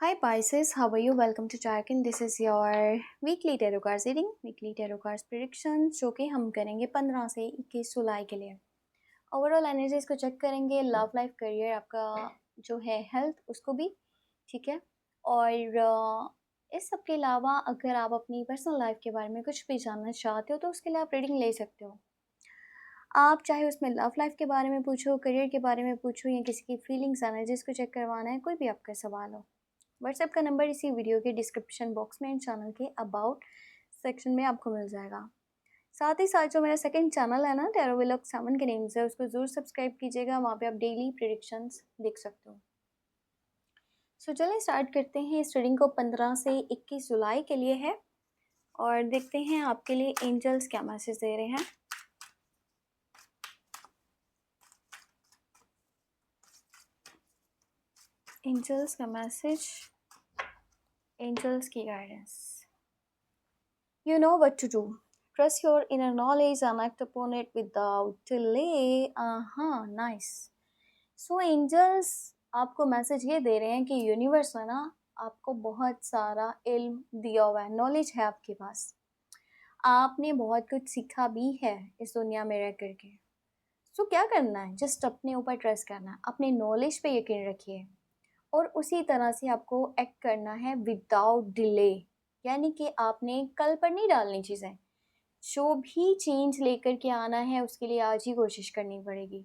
Hi Pisces, how are you? Welcome to Charkin. This is your weekly tarot cards reading, weekly tarot cards predictions जो कि हम करेंगे 15 से 21 जुलाई के लिए। ओवरऑल एनर्जीज को चेक करेंगे, लव लाइफ करियर आपका जो है हेल्थ उसको भी, ठीक है। और इस सब के अलावा अगर आप अपनी पर्सनल लाइफ के बारे में कुछ भी जानना चाहते हो तो उसके लिए आप रीडिंग ले सकते हो। आप चाहे उसमें लव लाइफ के बारे में पूछो, करियर के बारे में पूछो या किसी की फीलिंग्स एनर्जीज को चेक करवाना है, कोई भी आपका सवाल हो। व्हाट्सएप का नंबर इसी वीडियो के डिस्क्रिप्शन बॉक्स में एंड चैनल के अबाउट सेक्शन में आपको मिल जाएगा। साथ ही साथ जो मेरा सेकंड चैनल है ना टैरो व्लॉग 7 के नेम से, उसको ज़रूर सब्सक्राइब कीजिएगा। वहाँ पे आप डेली प्रेडिक्शंस देख सकते हो। सो चलिए स्टार्ट करते हैं। इस रीडिंग को 15 से 21 जुलाई के लिए है और देखते हैं आपके लिए एंजल्स क्या मैसेज दे रहे हैं। एंजल्स का मैसेज, एंजल्स की guidance. You know what to do. Trust your inner knowledge and act upon it without delay. Nice. So angels आपको मैसेज ये दे रहे हैं कि यूनिवर्स है ना आपको बहुत सारा इल्म दिया हुआ है, नॉलेज है आपके पास। आपने बहुत कुछ सीखा भी है इस दुनिया में रह करके। सो क्या करना है, जस्ट अपने ऊपर ट्रस्ट करना है, अपने नॉलेज पे यकीन रखिए और उसी तरह से आपको एक्ट करना है विदाउट डिले। यानी कि आपने कल पर नहीं डालनी चीज़ें, जो भी चेंज लेकर के आना है उसके लिए आज ही कोशिश करनी पड़ेगी।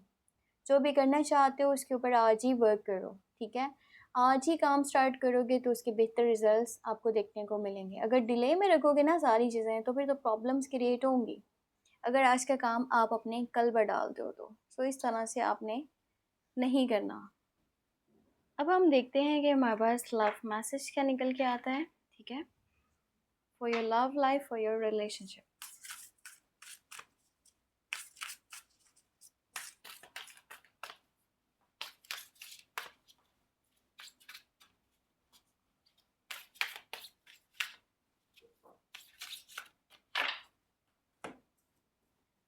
जो भी करना चाहते हो उसके ऊपर आज ही वर्क करो, ठीक है। आज ही काम स्टार्ट करोगे तो उसके बेहतर रिजल्ट्स आपको देखने को मिलेंगे। अगर डिले में रखोगे ना सारी चीज़ें तो फिर तो प्रॉब्लम्स क्रिएट होंगी, अगर आज का काम आप अपने कल पर डालते हो तो। सो इस तरह से आपने नहीं करना। अब हम देखते हैं कि हमारे पास लव मैसेज क्या निकल के आता है, ठीक है, for your love life, for your relationship.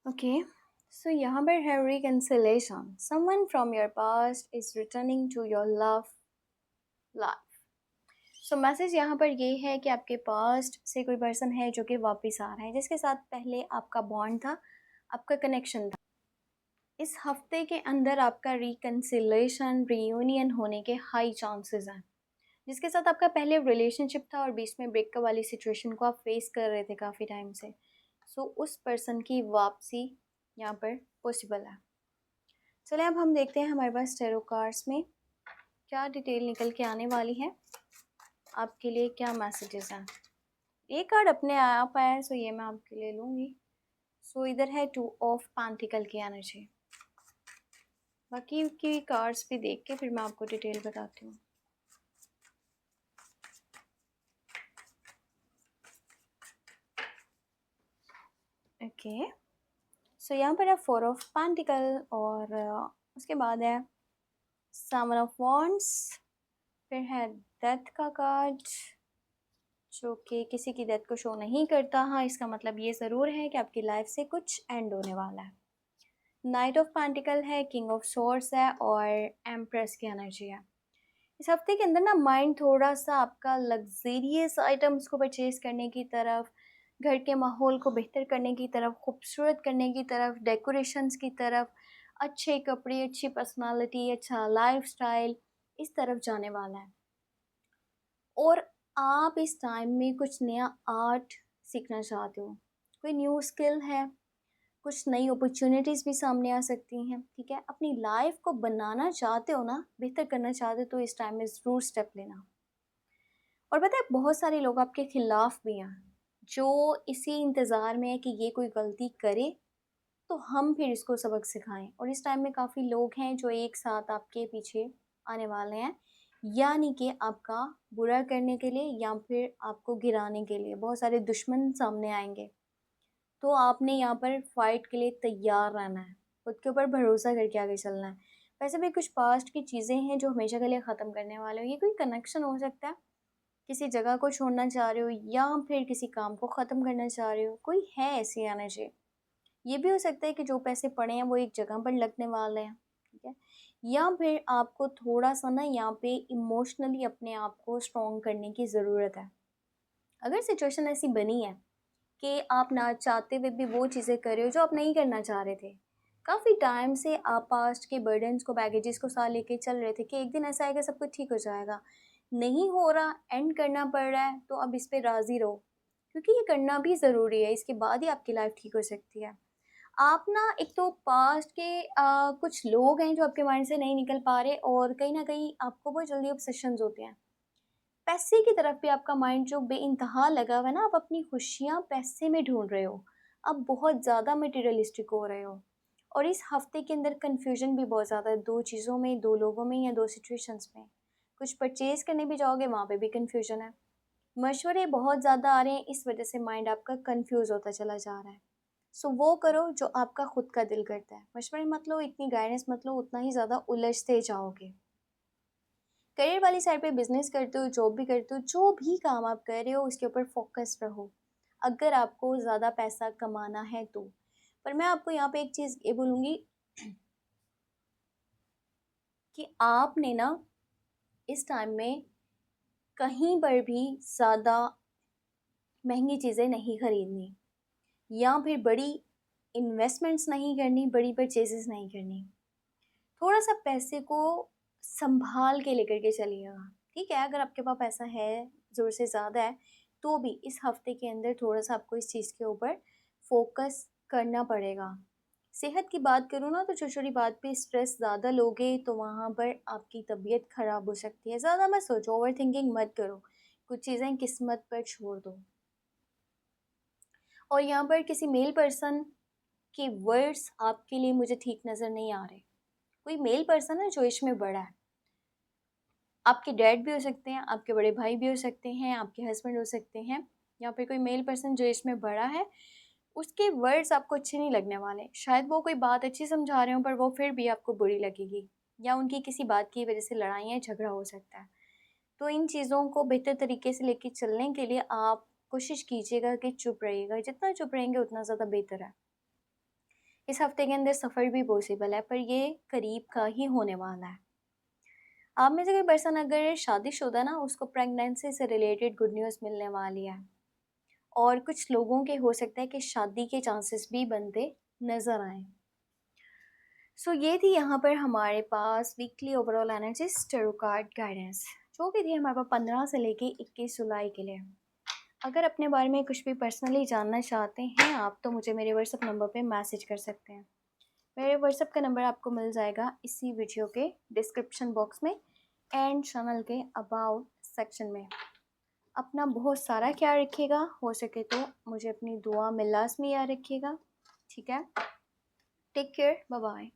Okay, so यहाँ पर है reconciliation. Someone from your past is returning to your love life. So message यहाँ पर ये है कि आपके पास्ट से कोई पर्सन है जो कि वापस आ रहा है, जिसके साथ पहले आपका बॉन्ड था, आपका कनेक्शन था। इस हफ्ते के अंदर आपका रिकंसिलेशन, रियूनियन होने के हाई चांसेस हैं। जिसके साथ आपका पहले रिलेशनशिप था और बीच में ब्रेकअप वाली सिचुएशन को आप फेस कर रहे थे काफ़ी टाइम से, सो उस पर्सन की वापसी यहाँ पर पॉसिबल है। चलिए अब हम देखते हैं हमारे पास टैरो कार्ड्स में क्या डिटेल निकल के आने वाली है, आपके लिए क्या मैसेजेस हैं। एक कार्ड अपने आप आया है, सो ये मैं आपके लिए लूँगी। सो इधर है 2 ऑफ पेंटिकल की एनर्जी। बाकी की कार्ड्स भी देख के फिर मैं आपको डिटेल बताती हूँ। ओके, सो यहाँ पर है 4 ऑफ पेंटिकल और उसके बाद है 7 ऑफ वॉन्ड्स, फिर है डेथ का कार्ड जो कि किसी की डेथ को शो नहीं करता। हाँ, इसका मतलब ये ज़रूर है कि आपकी लाइफ से कुछ एंड होने वाला है। नाइट ऑफ पेंटिकल है, किंग ऑफ सोर्स है और एम्प्रेस की एनर्जी है। इस हफ्ते के अंदर ना माइंड थोड़ा सा आपका लग्जेरियस आइटम्स को परचेज करने की तरफ, घर के माहौल को बेहतर करने की तरफ, खूबसूरत करने की तरफ, डेकोरेशंस की तरफ, अच्छे कपड़े, अच्छी पर्सनालिटी, अच्छा लाइफस्टाइल, इस तरफ जाने वाला है। और आप इस टाइम में कुछ नया आर्ट सीखना चाहते हो, कोई न्यू स्किल है, कुछ नई अपॉर्चुनिटीज़ भी सामने आ सकती हैं, ठीक है। अपनी लाइफ को बनाना चाहते हो ना, बेहतर करना चाहते हो तो इस टाइम में ज़रूर स्टेप लेना। और पता है बहुत सारे लोग आपके खिलाफ भी हैं जो इसी इंतज़ार में है कि ये कोई गलती करे तो हम फिर इसको सबक सिखाएं। और इस टाइम में काफ़ी लोग हैं जो एक साथ आपके पीछे आने वाले हैं, यानी कि आपका बुरा करने के लिए या फिर आपको गिराने के लिए बहुत सारे दुश्मन सामने आएंगे। तो आपने यहाँ पर फाइट के लिए तैयार रहना है, खुद के ऊपर भरोसा करके आगे चलना है। वैसे भी कुछ पास्ट की चीज़ें हैं जो हमेशा के लिए ख़त्म करने वाले हो। ये कोई कनेक्शन हो सकता है, किसी जगह को छोड़ना चाह रहे हो या फिर किसी काम को ख़त्म करना चाह रहे हो, कोई है ऐसी एनर्जी। ये भी हो सकता है कि जो पैसे पड़े हैं वो एक जगह पर लगने वाले हैं, ठीक है। या फिर आपको थोड़ा-सा ना यहाँ पे इमोशनली अपने आप को स्ट्रॉन्ग करने की ज़रूरत है। अगर सिचुएशन ऐसी बनी है कि आप ना चाहते हुए भी वो चीज़ें कर रहे हो जो आप नहीं करना चाह रहे थे। काफ़ी टाइम से आप पास्ट के बर्डन्स को, बैगेजेस को साथ लेके चल रहे थे कि एक दिन ऐसा आएगा सब कुछ ठीक हो जाएगा। नहीं हो रहा, एंड करना पड़ रहा है, तो अब इस पे राज़ी रहो। क्योंकि ये करना भी ज़रूरी है, इसके बाद ही आपकी लाइफ़ ठीक हो सकती है। आप ना एक तो पास्ट के कुछ लोग हैं जो आपके माइंड से नहीं निकल पा रहे, और कहीं न कहीं आपको बहुत जल्दी ऑब्सेशंस होते हैं। पैसे की तरफ भी आपका माइंड जो बेइंतहा लगा हुआ है ना, आप अपनी खुशियाँ पैसे में ढूँढ रहे हो। आप बहुत ज़्यादा मटेरियलिस्टिक हो रहे हो। और इस हफ्ते के अंदर कन्फ्यूजन भी बहुत ज़्यादा है, 2 चीज़ों में, 2 लोगों में या 2 सिचुएशंस में। कुछ परचेज़ करने भी जाओगे, वहाँ पे भी कन्फ्यूजन है। मशवरे बहुत ज़्यादा आ रहे हैं, इस वजह से माइंड आपका कन्फ्यूज़ होता चला जा रहा है। सो वो करो जो आपका खुद का दिल करता है। मशवरे मत लो, इतनी गाइडेंस मत लो, उतना ही ज़्यादा उलझते जाओगे। करियर वाली साइड पे बिजनेस करते हो, जॉब भी करते हो, जो भी काम आप कर रहे हो उसके ऊपर फोकस रहो, अगर आपको ज़्यादा पैसा कमाना है तो। पर मैं आपको यहाँ पे एक चीज़ ये बोलूँगी कि आपने ना इस टाइम में कहीं पर भी ज़्यादा महंगी चीज़ें नहीं खरीदनी, या फिर बड़ी इन्वेस्टमेंट्स नहीं करनी, बड़ी परचेजेस नहीं करनी। थोड़ा सा पैसे को संभाल के लेकर के चलिएगा। ठीक है, अगर आपके पास पैसा है, ज़रूर से ज़्यादा है, तो भी इस हफ्ते के अंदर थोड़ा सा आपको इस चीज़ के ऊपर फोकस करना पड़ेगा। सेहत की बात करूँ ना, तो छोटी छोटी बात पे स्ट्रेस ज़्यादा लोगे तो वहाँ पर आपकी तबीयत ख़राब हो सकती है। ज़्यादा मत सोचो, ओवर थिंकिंग मत करो, कुछ चीज़ें किस्मत पर छोड़ दो। और यहाँ पर किसी मेल पर्सन के वर्ड्स आपके लिए मुझे ठीक नज़र नहीं आ रहे। कोई मेल पर्सन है जो एज में बड़ा है, आपके डैड भी हो सकते हैं, आपके बड़े भाई भी हो सकते हैं, आपके हस्बैंड हो सकते हैं, या फिर कोई मेल पर्सन जो एज में बड़ा है, उसके वर्ड्स आपको अच्छे नहीं लगने वाले। शायद वो कोई बात अच्छी समझा रहे हो, पर वो फिर भी आपको बुरी लगेगी, या उनकी किसी बात की वजह से लड़ाई या झगड़ा हो सकता है। तो इन चीज़ों को बेहतर तरीके से लेके चलने के लिए आप कोशिश कीजिएगा कि चुप रहिएगा। जितना चुप रहेंगे उतना ज़्यादा बेहतर है। इस हफ्ते के अंदर सफ़र भी पॉसिबल है, पर ये करीब का ही होने वाला है। आप में से कोई पर्सन अगर शादीशुदा ना, उसको प्रेगनेंसी से रिलेटेड गुड न्यूज़ मिलने वाली है। और कुछ लोगों के हो सकता है कि शादी के चांसेस भी बनते नज़र आएँ। सो ये थी यहाँ पर हमारे पास weekly overall analysis tarot card guidance, जो कि थी हमारे पास 15 से लेके 21 जुलाई के लिए। अगर अपने बारे में कुछ भी पर्सनली जानना चाहते हैं आप, तो मुझे मेरे व्हाट्सएप नंबर पे मैसेज कर सकते हैं। मेरे व्हाट्सएप का नंबर आपको मिल जाएगा इसी वीडियो के डिस्क्रिप्शन बॉक्स में एंड चैनल के अबाउट सेक्शन में। अपना बहुत सारा ख्याल रखिएगा, हो सके तो मुझे अपनी दुआ में लाज़मी याद रखिएगा। ठीक है, टेक केयर, बाय बाय।